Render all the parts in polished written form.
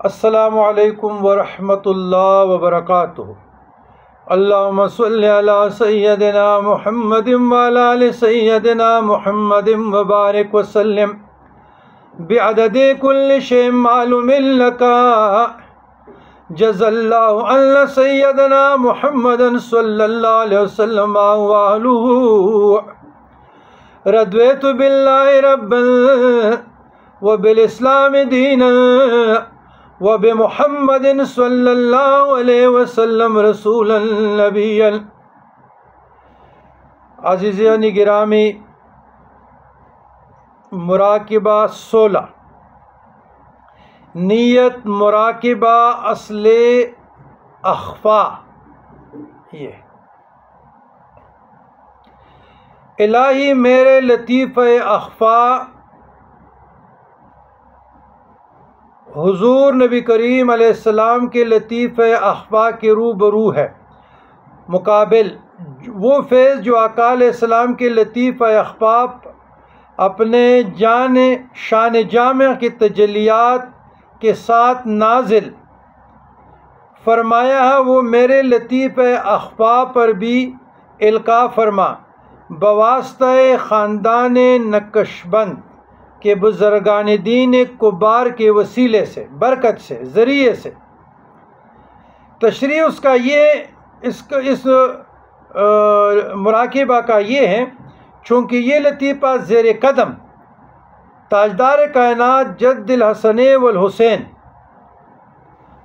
السلام علیکم ورحمۃ اللہ وبرکاتہ۔ اللہم صل علی سیدنا محمد وعلی آل سیدنا محمد وبارک وسلم بعدد کل شیء معلوم لک جزا اللہ عنا سیدنا محمد صلی اللہ علیہ وسلم وآلہ رضیت باللہ ربا وبالاسلام دینا وبمحمد صلی اللہ علیہ وسلم رسول نبی۔ عزیزان گرامی، مراقبہ 16، نیت مراقبہ اصل اخفا۔ یہ الہی میرے لطیفہ اخفا حضور نبی کریم علیہ السلام کے لطیفہ اخفا کے روبرو ہے، مقابل وہ فیض جو آقا علیہ السلام کے لطیفہ اخفا اپنے شان جامع کی تجلیات کے ساتھ نازل فرمایا ہے، وہ میرے لطیفہ اخفا پر بھی القاء فرما بواسطہ خاندان نقشبند کے بزرگان دین کبار کے وسیلے سے، برکت سے، ذریعے سے۔ تشریح اس مراقبہ کا یہ ہے، چونکہ یہ لطیفہ زیر قدم تاجدار کائنات جد الحسن والحسین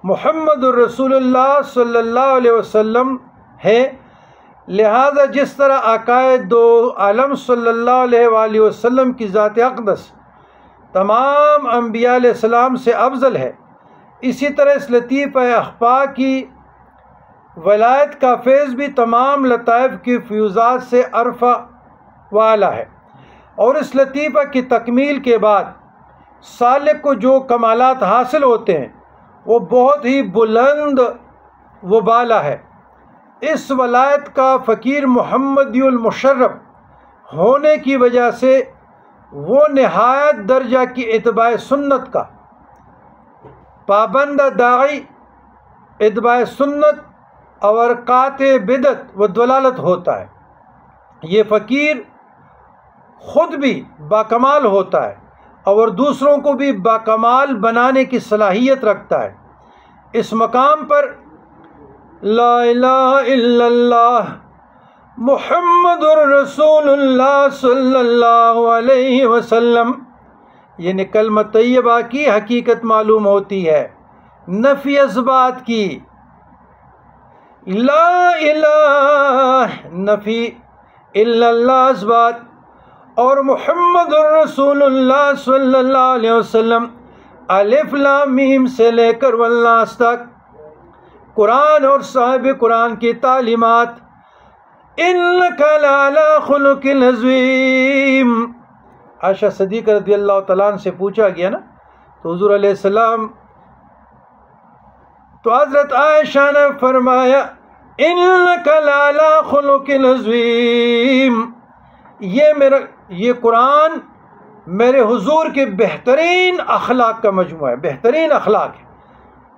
محمد الرسول اللہ صلی اللہ علیہ وسلم ہے، لہذا جس طرح عقائد دو عالم صلی اللہ علیہ وآلہ وسلم کی ذات اقدس تمام انبیاء علیہ السلام سے افضل ہے، اسی طرح اس لطیفہ اخفا کی ولایت کا فیض بھی تمام لطائف کی فیوزات سے عرفہ والا ہے، اور اس لطیفہ کی تکمیل کے بعد سالک کو جو کمالات حاصل ہوتے ہیں وہ بہت ہی بلند و بالا ہے۔ اس ولایت کا فقیر محمدی المشرف ہونے کی وجہ سے وہ نہایت درجہ کی اتباع سنت کا پابند داعی، اتباع سنت اور قاطع بدعت و دلالت ہوتا ہے۔ یہ فقیر خود بھی باکمال ہوتا ہے اور دوسروں کو بھی باکمال بنانے کی صلاحیت رکھتا ہے۔ اس مقام پر لا الہ الا اللہ محمد الرسول اللہ صلی اللہ علیہ وسلم، یعنی کلمہ طیبہ کی حقیقت معلوم ہوتی ہے، نفی اثبات کی، لا الہ نفی الا اللہ اثبات، اور محمد الرسول اللہ صلی اللہ علیہ وسلم الف لام میم سے لے کر والناس تک قرآن اور صاحب قرآن کی تعلیمات۔ انک لعلی خلق عظیم، عائشہ صدیقہ رضی اللہ تعالیٰ عنہ سے پوچھا گیا نا، تو حضور علیہ السلام تو حضرت عائشہ نے فرمایا انک لعلی خلق عظیم، یہ قرآن میرے حضور کے بہترین اخلاق کا مجموعہ ہے، بہترین اخلاق ہے۔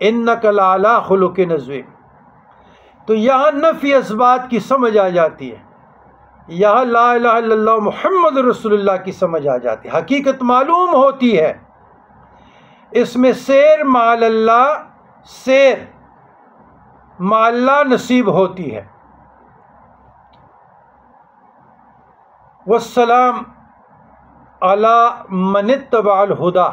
انک لعلی خلق عظیم، تو یہاں نفی اثبات کی سمجھ آ جاتی ہے، یہاں لا الہ الا اللہ محمد رسول اللہ کی سمجھ آ جاتی ہے، حقیقت معلوم ہوتی ہے۔ اس میں سیر مع اللہ، سیر مع اللہ نصیب ہوتی ہے۔ والسلام علی من اتبع الہدی،